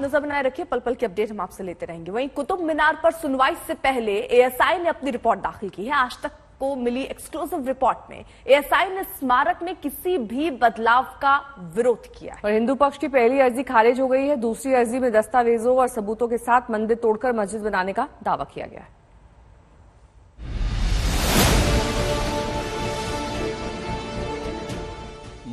नजर बनाए रखिए, पल पल की अपडेट हम आपसे लेते रहेंगे। वहीं कुतुब मीनार पर सुनवाई से पहले एएसआई ने अपनी रिपोर्ट दाखिल की है। आज तक को मिली एक्सक्लूसिव रिपोर्ट में एएसआई ने स्मारक में किसी भी बदलाव का विरोध किया है। और हिंदू पक्ष की पहली अर्जी खारिज हो गई है। दूसरी अर्जी में दस्तावेजों और सबूतों के साथ मंदिर तोड़कर मस्जिद बनाने का दावा किया गया है।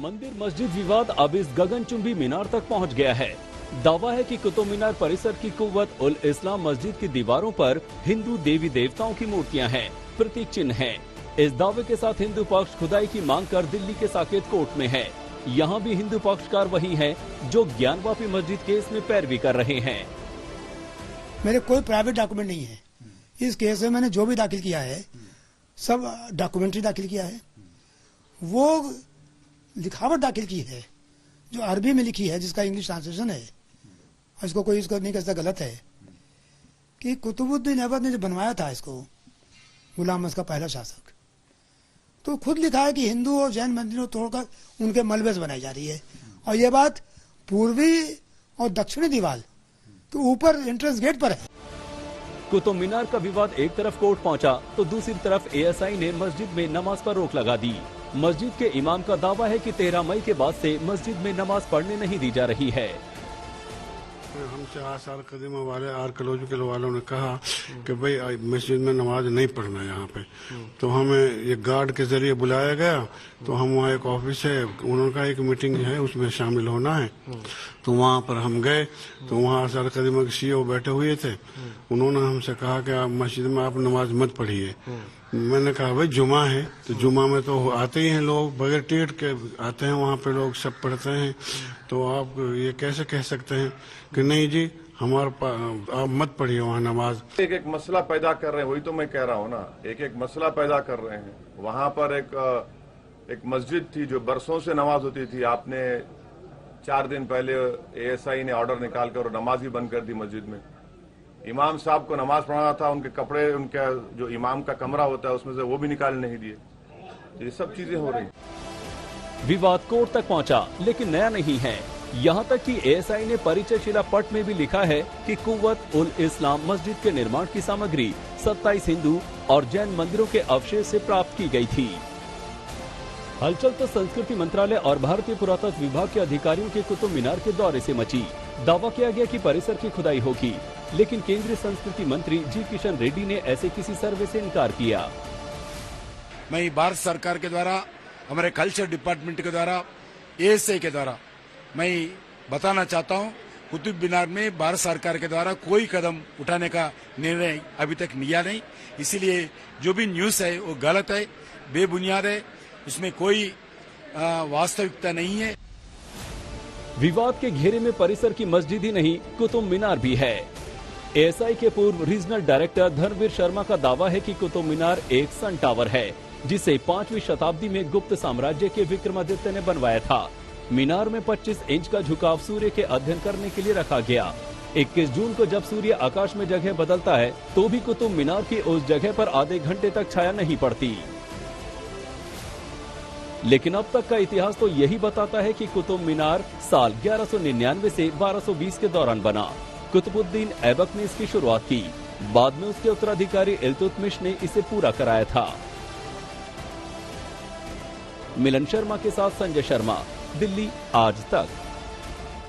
मंदिर मस्जिद विवाद अब इस गगनचुंबी मीनार तक पहुंच गया है। दावा है कि कुतुब मीनार परिसर की कुव्वत उल इस्लाम मस्जिद की दीवारों पर हिंदू देवी देवताओं की मूर्तियां हैं, प्रतीक चिन्ह हैं। इस दावे के साथ हिंदू पक्ष खुदाई की मांग कर दिल्ली के साकेत कोर्ट में है। यहाँ भी हिंदू पक्षकार वही हैं जो ज्ञानवापी मस्जिद केस में पैरवी कर रहे हैं। मेरे कोई प्राइवेट डॉक्यूमेंट नहीं है। इस केस में मैंने जो भी दाखिल किया है सब डॉक्यूमेंट्री दाखिल किया है। वो लिखावट दाखिल की है जो अरबी में लिखी है, जिसका इंग्लिश ट्रांसलेशन है। इसको कोई इसको नहीं कहता, गलत है कि कुतुबुद्दीन ऐबक ने जो बनवाया था इसको, गुलाम अहमद का पहला शासक, तो खुद लिखा है कि हिंदू और जैन मंदिरों तोड़कर उनके मलबे से बनाई जा रही है। और ये बात पूर्वी और दक्षिणी दीवार तो ऊपर एंट्रेंस गेट पर है। कुतुब मीनार का विवाद एक तरफ कोर्ट पहुंचा तो दूसरी तरफ एएसआई ने मस्जिद में नमाज पर रोक लगा दी। मस्जिद के इमाम का दावा है कि 13 मई के बाद से मस्जिद में नमाज पढ़ने नहीं दी जा रही है। हमसे आसार कदीमा वाले आर्कियोलॉजिकल वालों ने कहा कि भाई मस्जिद में नमाज नहीं पढ़ना है यहाँ पे। तो हमें ये गार्ड के जरिए बुलाया गया। तो हम वहाँ एक ऑफिस है, उन्होंने कहा एक मीटिंग है उसमें शामिल होना है। तो वहाँ पर हम गए तो वहाँ आसार कदीमा के सीईओ बैठे हुए थे। उन्होंने हमसे कहा कि आप मस्जिद में आप नमाज मत पढ़िए। मैंने कहा भाई जुमा है, तो जुमा में तो आते ही हैं लोग, बगैर टिकट के आते हैं, वहाँ पे लोग सब पढ़ते हैं। तो आप ये कैसे कह सकते हैं कि नहीं जी आप मत पढ़िए वहाँ नमाज। एक एक मसला पैदा कर रहे हैं, वही तो मैं कह रहा हूँ ना, एक एक मसला पैदा कर रहे हैं। वहाँ पर एक मस्जिद थी जो बरसों से नमाज होती थी। आपने 4 दिन पहले एएसआई ने ऑर्डर निकाल कर नमाज ही बंद कर दी मस्जिद में। इमाम साहब को नमाज पढ़ाना था, उनके कपड़े, उनका जो इमाम का कमरा होता है उसमें से वो भी निकाल नहीं दिए। ये सब चीजें हो रही। विवाद कोर्ट तक पहुंचा लेकिन नया नहीं है। यहाँ तक कि एएसआई ने परिचय शिला पट में भी लिखा है कि कुव्वत उल इस्लाम मस्जिद के निर्माण की सामग्री 27 हिंदू और जैन मंदिरों के अवशेष से प्राप्त की गई थी। हलचल तो संस्कृति मंत्रालय और भारतीय पुरातत्व विभाग के अधिकारियों के कुतुब मीनार के दौरे से मची। दावा किया गया कि परिसर की खुदाई होगी, लेकिन केंद्रीय संस्कृति मंत्री जी किशन रेड्डी ने ऐसे किसी सर्वे से इनकार किया। मैं भारत सरकार के द्वारा, हमारे कल्चर डिपार्टमेंट के द्वारा, एएसआई के द्वारा मैं बताना चाहता हूं, कुतुब मीनार में भारत सरकार के द्वारा कोई कदम उठाने का निर्णय अभी तक लिया नहीं। इसीलिए जो भी न्यूज है वो गलत है, बेबुनियाद है, इसमें कोई वास्तविकता नहीं है। विवाद के घेरे में परिसर की मस्जिद ही नहीं, कुतुब मीनार भी है। एएसआई के पूर्व रीजनल डायरेक्टर धर्मवीर शर्मा का दावा है कि कुतुब मीनार एक सन टावर है जिसे 5वीं शताब्दी में गुप्त साम्राज्य के विक्रमादित्य ने बनवाया था। मीनार में 25 इंच का झुकाव सूर्य के अध्ययन करने के लिए रखा गया। 21 जून को जब सूर्य आकाश में जगह बदलता है तो भी कुतुब मीनार की उस जगह पर आधे घंटे तक छाया नहीं पड़ती। लेकिन अब तक का इतिहास तो यही बताता है कि कुतुब मीनार साल 1199 से 1220 के दौरान बना। कुतुबुद्दीन ऐबक ने इसकी शुरुआत की, बाद में उसके उत्तराधिकारी इल्तुतमिश ने इसे पूरा कराया था। मिलन शर्मा के साथ संजय शर्मा, दिल्ली आज तक।